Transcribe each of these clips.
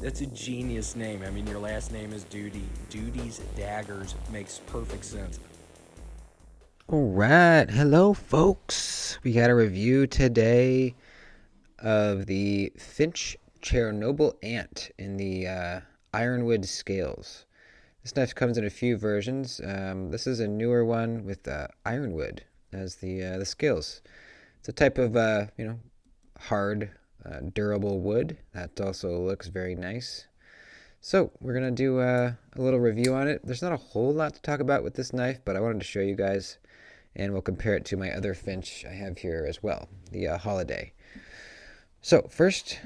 That's a genius name. I mean, your last name is Duty. Duty's Daggers makes perfect sense. All right, hello folks. We got a review today of the Finch Chernobyl Ant in the ironwood scales. This knife comes in a few versions. This is a newer one with ironwood as the scales. It's a type of hard, durable wood that also looks very nice. So we're gonna do a little review on it. There's not a whole lot to talk about with this knife, but I wanted to show you guys, and we'll compare it to my other Finch I have here as well, the Holiday. So first,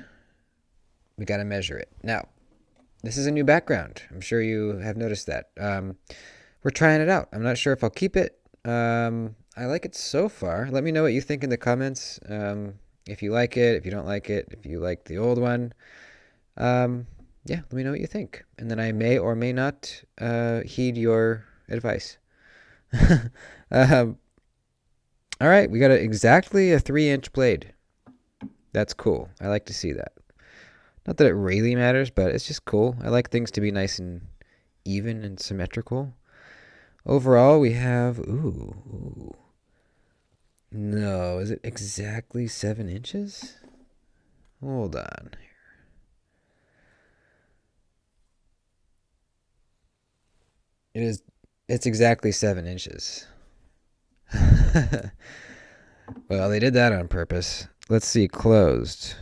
we got to measure it. Now, this is a new background. I'm sure you have noticed that. We're trying it out. I'm not sure if I'll keep it. I like it so far. Let me know what you think in the comments. If you like it, if you don't like it, if you like the old one. Yeah, let me know what you think. And then I may or may not heed your advice. um, all right, we got exactly a 3-inch blade. That's cool. I like to see that. Not that it really matters, but it's just cool. I like things to be nice and even and symmetrical. Overall, we have ooh. No, is it exactly 7 inches? Hold on. It is. It's exactly 7 inches. Well, they did that on purpose. Let's see, closed.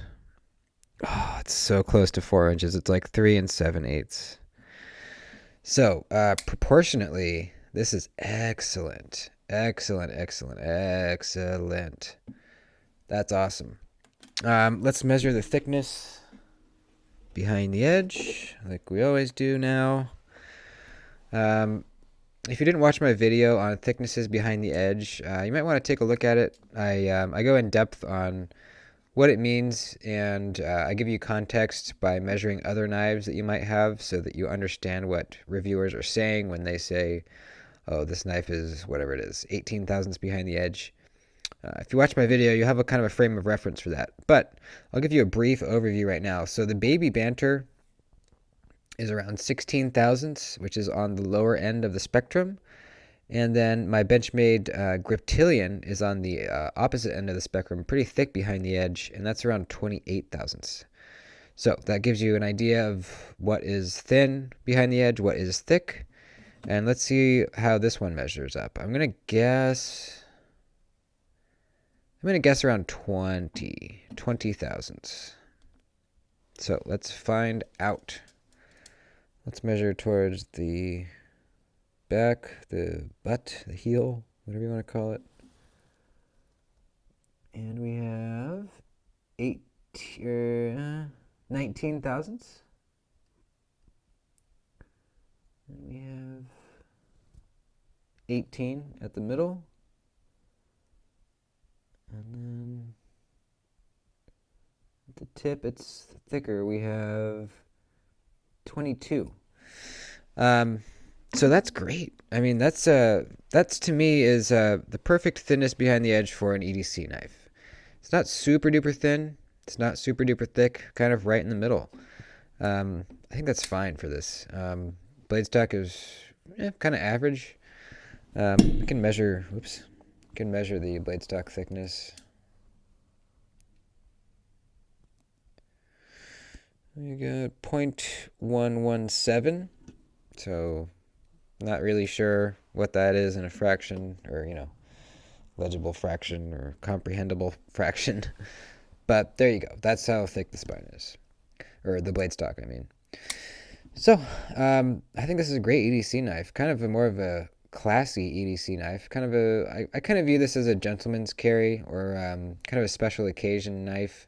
Oh, it's so close to 4 inches. It's like 3 7/8. So, proportionately, this is excellent. Excellent, excellent, excellent. That's awesome. Let's measure the thickness behind the edge, like we always do now. If you didn't watch my video on thicknesses behind the edge, you might want to take a look at it. I go in depth on what it means, and I give you context by measuring other knives that you might have so that you understand what reviewers are saying when they say, oh, this knife is whatever it is, 18 thousandths behind the edge. If you watch my video, you have a kind of a frame of reference for that. But I'll give you a brief overview right now. So the baby banter is around 16 thousandths, which is on the lower end of the spectrum. And then my Benchmade Griptilian is on the opposite end of the spectrum, pretty thick behind the edge, and that's around 28 thousandths. So that gives you an idea of what is thin behind the edge, what is thick. And let's see how this one measures up. I'm going to guess around 20 thousandths. So let's find out. Let's measure towards the back, the butt, the heel, whatever you want to call it. And we have 19 thousandths. And we have 18 at the middle. And then at the tip, it's thicker. We have 22. So that's great. I mean, that's to me is the perfect thinness behind the edge for an EDC knife. It's not super duper thin. It's not super duper thick. Kind of right in the middle. I think that's fine for this. Blade stock is kind of average. We can measure. Whoops. Can measure the blade stock thickness. We got 0.117. So not really sure what that is in a fraction, or legible fraction or comprehensible fraction. But there you go. That's how thick the spine is, or the blade stock, I mean. So I think this is a great EDC knife. Kind of more of a classy EDC knife. I kind of view this as a gentleman's carry, or kind of a special occasion knife.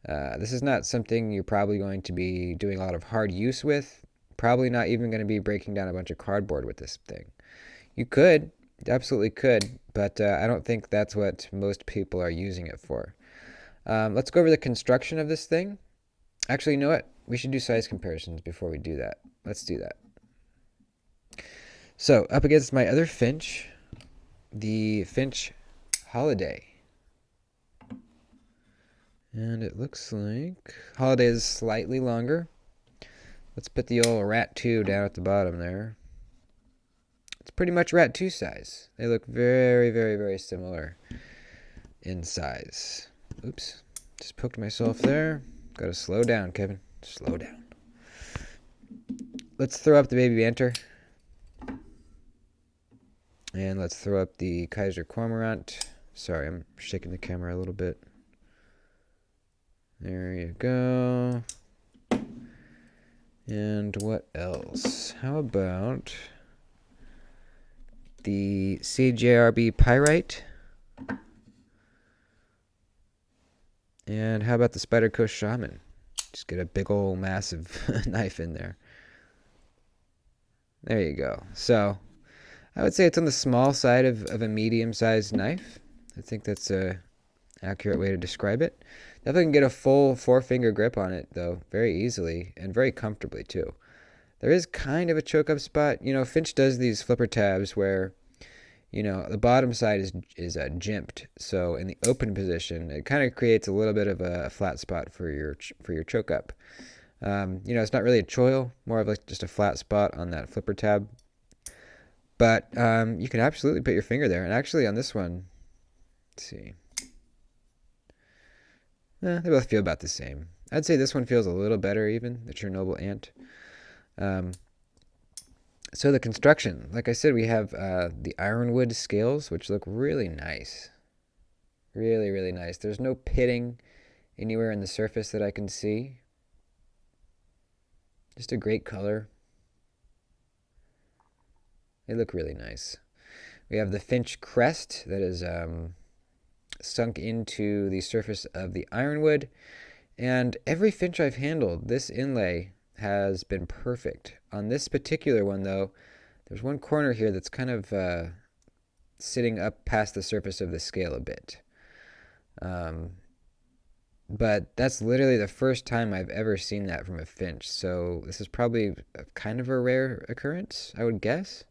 This is not something you're probably going to be doing a lot of hard use with. Probably not even going to be breaking down a bunch of cardboard with this thing. You could, absolutely could, but I don't think that's what most people are using it for. Let's go over the construction of this thing. Actually, you know what? We should do size comparisons before we do that. Let's do that. So, up against my other Finch, the Finch Holiday. And it looks like Holiday is slightly longer. Let's put the old Rat 2 down at the bottom there. It's pretty much Rat 2 size. They look very, very, very similar in size. Oops. Just poked myself there. Gotta slow down, Kevin. Slow down. Let's throw up the baby banter. And let's throw up the Kaiser Cormorant. Sorry, I'm shaking the camera a little bit. There you go. And what else? How about the CJRB Pyrite? And how about the Spider Coast Shaman? Just get a big old massive knife in there. There you go. So I would say it's on the small side of a medium-sized knife. I think that's a accurate way to describe it. Definitely can get a full 4-finger grip on it, though, very easily and very comfortably, too. There is kind of a choke-up spot. You know, Finch does these flipper tabs where, you know, the bottom side is jimped. So in the open position, it kind of creates a little bit of a flat spot for your choke-up. You know, it's not really a choil, more of like just a flat spot on that flipper tab. But you can absolutely put your finger there. And actually on this one, let's see. They both feel about the same. I'd say this one feels a little better even, the Chernobyl Ant. So the construction, like I said, we have the ironwood scales, which look really nice. Really, really nice. There's no pitting anywhere in the surface that I can see. Just a great color. They look really nice. We have the Finch crest that is sunk into the surface of the ironwood. And every Finch I've handled, this inlay has been perfect. On this particular one, though, there's one corner here that's kind of sitting up past the surface of the scale a bit. But that's literally the first time I've ever seen that from a Finch. So this is probably kind of a rare occurrence, I would guess.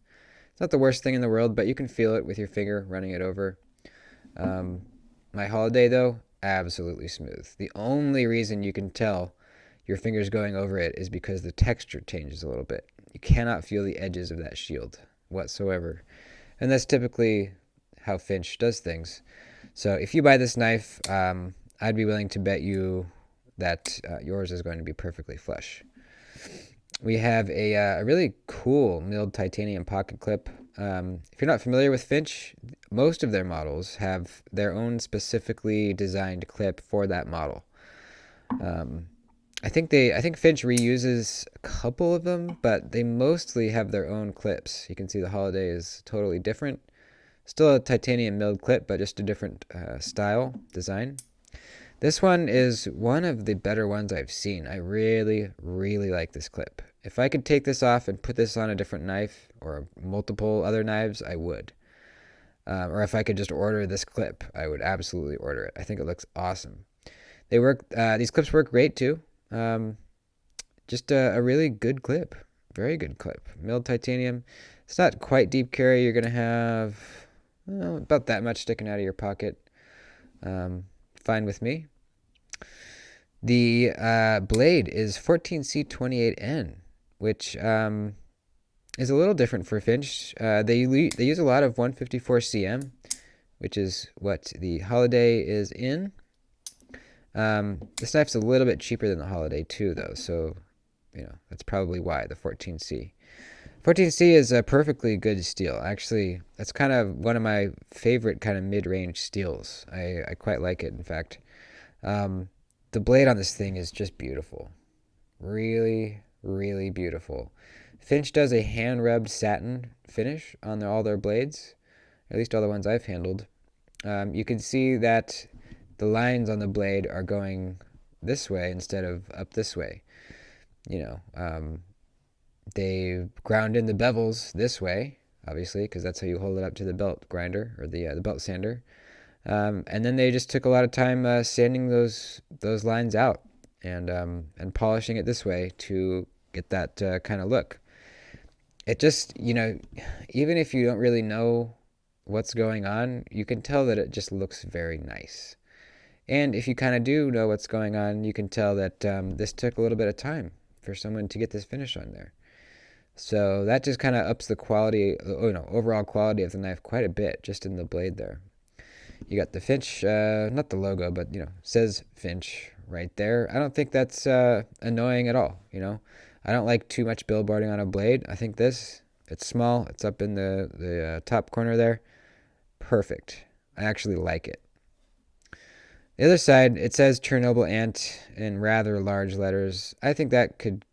It's not the worst thing in the world, but you can feel it with your finger running it over. My Holiday, though, absolutely smooth. The only reason you can tell your fingers going over it is because the texture changes a little bit. You cannot feel the edges of that shield whatsoever. And that's typically how Finch does things. So if you buy this knife, I'd be willing to bet you that yours is going to be perfectly flush. We have a really cool milled titanium pocket clip. If you're not familiar with Finch, most of their models have their own specifically designed clip for that model. I think Finch reuses a couple of them, but they mostly have their own clips. You can see the Holiday is totally different. Still a titanium milled clip, but just a different style, design. This one is one of the better ones I've seen. I really, really like this clip. If I could take this off and put this on a different knife or multiple other knives, I would. Or if I could just order this clip, I would absolutely order it. I think it looks awesome. They work. These clips work great too. Just a really good clip. Very good clip. Milled titanium. It's not quite deep carry. You're going to have about that much sticking out of your pocket. Fine with me. The blade is 14C28N, which is a little different for Finch. They use a lot of 154cm, which is what the Holiday is in. This knife's a little bit cheaper than the Holiday too, though, so you know that's probably why the 14C. 14C is a perfectly good steel. Actually, that's kind of one of my favorite kind of mid-range steels. I quite like it, in fact. The blade on this thing is just beautiful. Really, really beautiful. Finch does a hand-rubbed satin finish on all their blades, at least all the ones I've handled. You can see that the lines on the blade are going this way instead of up this way. You know, they ground in the bevels this way, obviously, because that's how you hold it up to the belt grinder or the belt sander. And then they just took a lot of time sanding those lines out and polishing it this way to get that kind of look. It just, you know, even if you don't really know what's going on, you can tell that it just looks very nice. And if you kind of do know what's going on, you can tell that this took a little bit of time. for someone to get this finish on there. So that just kind of ups the quality, overall quality of the knife quite a bit just in the blade there. You got the Finch, not the logo, but says Finch right there. I don't think that's annoying at all. I don't like too much billboarding on a blade. I think it's small. It's up in the top corner there. Perfect. I actually like it. The other side, it says Chernobyl Ant in rather large letters. I think that could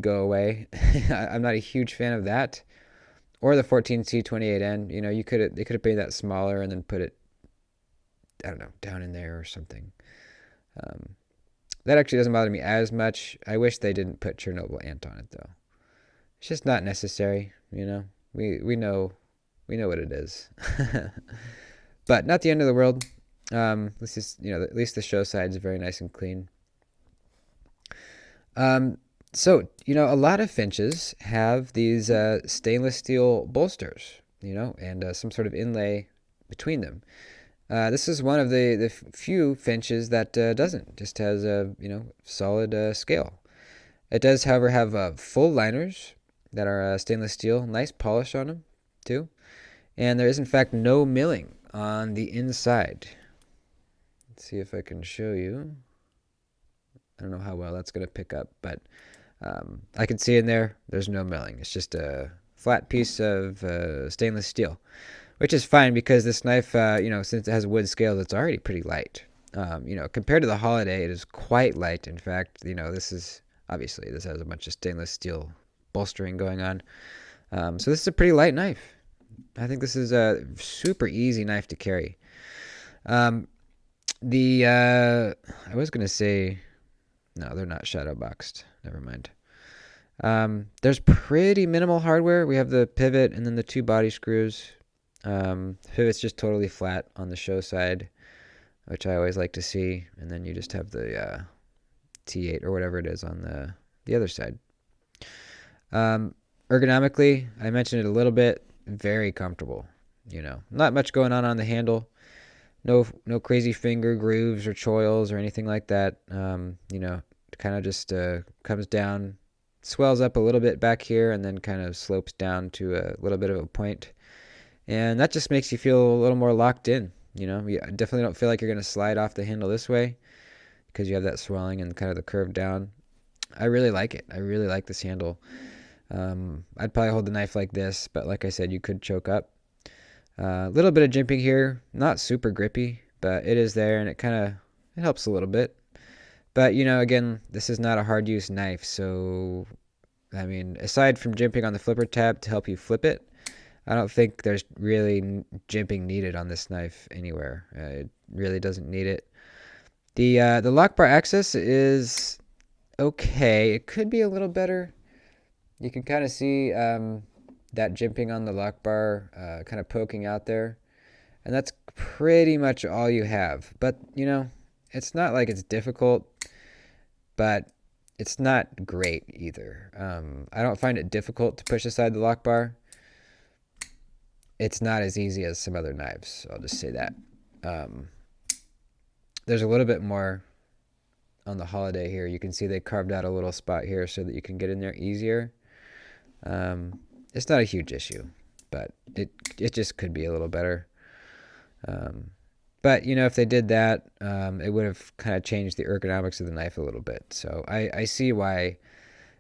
go away. I'm not a huge fan of that. Or the 14C28N. They could have made that smaller and then put it, I don't know, down in there or something. That actually doesn't bother me as much. I wish they didn't put Chernobyl Ant on it though. It's just not necessary. We know what it is. But not the end of the world. This is, at least the show side is very nice and clean. So, a lot of Finches have these stainless steel bolsters, and some sort of inlay between them. This is one of the few Finches that doesn't, just has a, solid scale. It does, however, have full liners that are stainless steel, nice polish on them, too. And there is, in fact, no milling on the inside. Let's see if I can show you. I don't know how well that's going to pick up, but I can see in there, there's no milling. It's just a flat piece of stainless steel, which is fine because this knife, since it has wood scales, it's already pretty light. Compared to the Holiday, it is quite light. In fact, this has a bunch of stainless steel bolstering going on. So this is a pretty light knife. I think this is a super easy knife to carry. I was going to say, no, they're not shadow boxed. Never mind. There's pretty minimal hardware. We have the pivot and then the 2 body screws. The pivot's just totally flat on the show side, which I always like to see. And then you just have the T8 or whatever it is on the other side. Ergonomically, I mentioned it a little bit. Very comfortable. Not much going on the handle. No crazy finger grooves or choils or anything like that. Kind of just comes down, swells up a little bit back here, and then kind of slopes down to a little bit of a point. And that just makes you feel a little more locked in. You definitely don't feel like you're going to slide off the handle this way because you have that swelling and kind of the curve down. I really like it. I really like this handle. I'd probably hold the knife like this, but like I said, you could choke up. A little bit of jimping here, not super grippy, but it is there, and it helps a little bit. But, again, this is not a hard use knife, so, aside from jimping on the flipper tab to help you flip it, I don't think there's really jimping needed on this knife anywhere. It really doesn't need it. The lock bar access is okay. It could be a little better. You can kind of see that jimping on the lock bar kind of poking out there. And that's pretty much all you have. But, it's not like it's difficult, but it's not great either. I don't find it difficult to push aside the lock bar. It's not as easy as some other knives. I'll just say that. There's a little bit more on the Holiday here. You can see they carved out a little spot here so that you can get in there easier. It's not a huge issue, but it just could be a little better. But, if they did that, it would have kind of changed the ergonomics of the knife a little bit. So I see why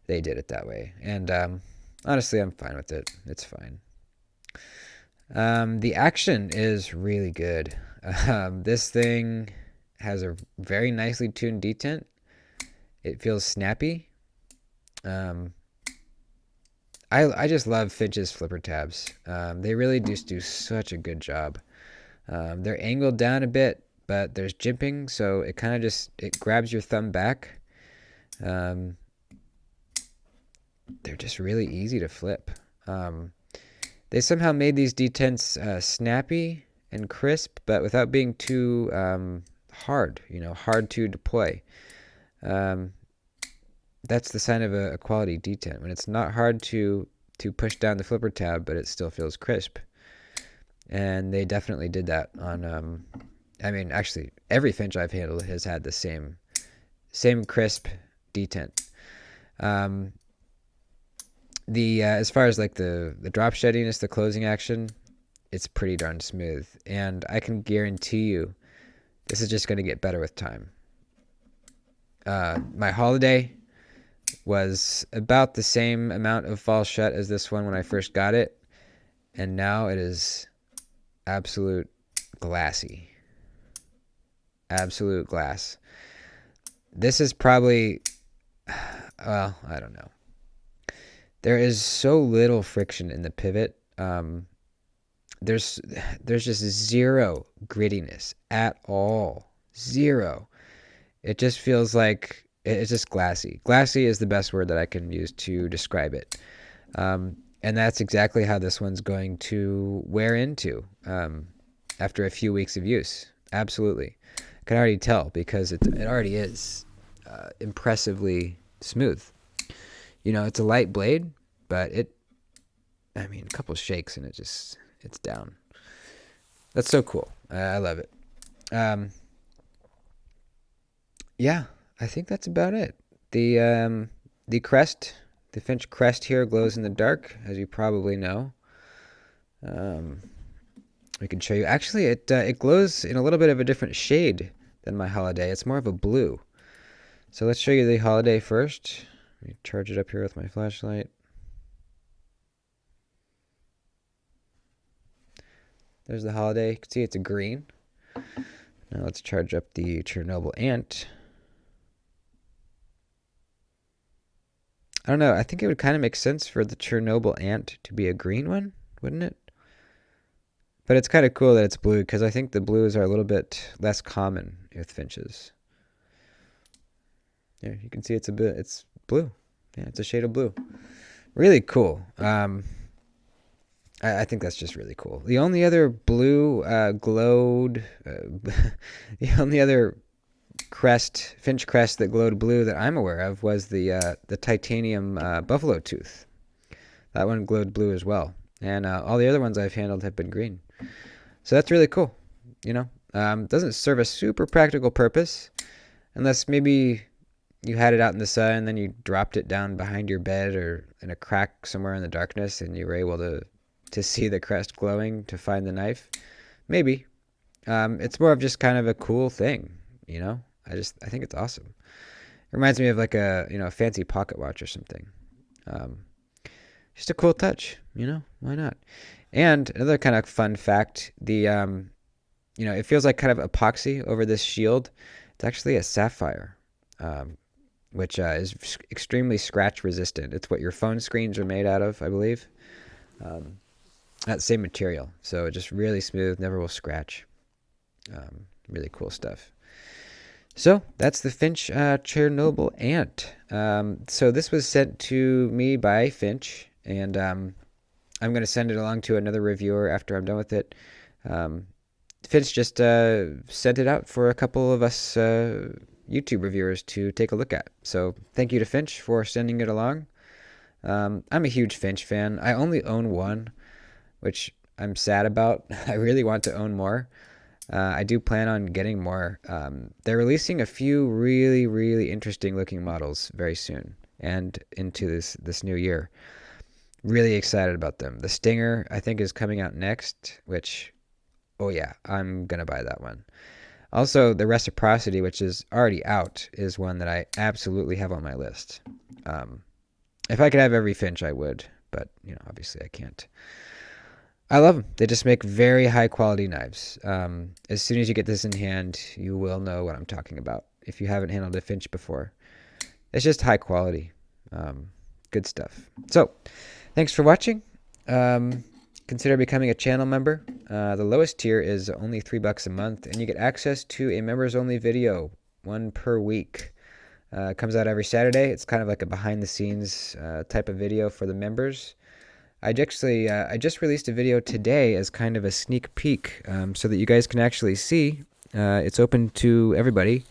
they did it that way. And honestly, I'm fine with it. It's fine. The action is really good. This thing has a very nicely tuned detent. It feels snappy. I just love Finch's flipper tabs. They really just do such a good job. They're angled down a bit, but there's jimping, so it kind of it grabs your thumb back. They're just really easy to flip. They somehow made these detents snappy and crisp, but without being too hard, hard to deploy. That's the sign of a quality detent, when it's not hard to push down the flipper tab, but it still feels crisp. And they definitely did that on, actually, every Finch I've handled has had the same crisp detent. Um, the as far as like the drop steadiness, the closing action, it's pretty darn smooth, and I can guarantee you this is just going to get better with time. My holiday was about the same amount of fall shut as this one when I first got it, and now it is absolute glassy. Absolute glass. This is probably, well, I don't know. There is so little friction in the pivot. There's just zero grittiness at all. Zero. It just feels like it's just glassy. Glassy is the best word that I can use to describe it. And that's exactly how this one's going to wear into after a few weeks of use. Absolutely. I can already tell because it already is impressively smooth. You know, it's a light blade, but a couple shakes and it's down. That's so cool. I love it. Yeah, I think that's about it. The crest, the Finch crest here glows in the dark, as you probably know. We can show you. Actually, it glows in a little bit of a different shade than my Holiday. It's more of a blue. So let's show you the Holiday first. Let me charge it up here with my flashlight. There's the Holiday. You can see it's a green. Now let's charge up the Chernobyl Ant. I don't know. I think it would kind of make sense for the Chernobyl Ant to be a green one, wouldn't it? But it's kind of cool that it's blue because I think the blues are a little bit less common with finches. Yeah, you can see it's blue. Yeah, it's a shade of blue. Really cool. I think that's just really cool. The only other blue glowed, the only other Finch crest that glowed blue that I'm aware of was the titanium buffalo tooth. That one glowed blue as well, and all the other ones I've handled have been green. So that's really cool. You know, doesn't serve a super practical purpose, unless maybe you had it out in the sun and then you dropped it down behind your bed or in a crack somewhere in the darkness, and you were able to see the crest glowing to find the knife. Maybe. It's more of just kind of a cool thing, you know? I think it's awesome. It reminds me of like a fancy pocket watch or something. Just a cool touch, you know? Why not? And another kind of fun fact, it feels like kind of epoxy over this shield. It's actually a sapphire, which is extremely scratch resistant. It's what your phone screens are made out of, I believe. That same material, so it just really smooth, never will scratch. Really cool stuff. So that's the Finch Chernobyl Ant. So this was sent to me by Finch, and I'm going to send it along to another reviewer after I'm done with it. Finch just sent it out for a couple of us YouTube reviewers to take a look at. So thank you to Finch for sending it along. I'm a huge Finch fan. I only own one, which I'm sad about. I really want to own more. I do plan on getting more. They're releasing a few really, really interesting looking models very soon and into this new year. Really excited about them. The Stinger, I think, is coming out next, which, oh yeah, I'm going to buy that one. Also, the Reciprocity, which is already out, is one that I absolutely have on my list. If I could have every Finch, I would, but, obviously I can't. I love them. They just make very high quality knives. As soon as you get this in hand, you will know what I'm talking about if you haven't handled a Finch before. It's just high quality. Good stuff. So, thanks for watching. Consider becoming a channel member. The lowest tier is only $3 a month, and you get access to a members-only video, one per week. It comes out every Saturday. It's kind of like a behind-the-scenes type of video for the members. I just released a video today as kind of a sneak peek so that you guys can actually see. It's open to everybody.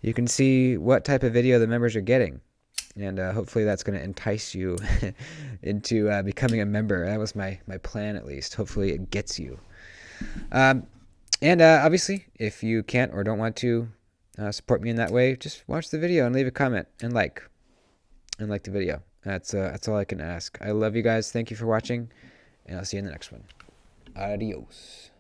You can see what type of video the members are getting. And hopefully that's going to entice you into becoming a member. That was my plan, at least. Hopefully it gets you. And obviously, if you can't or don't want to support me in that way, just watch the video and leave a comment and like. and like the video. That's all I can ask. I love you guys. Thank you for watching, and I'll see you in the next one. Adios.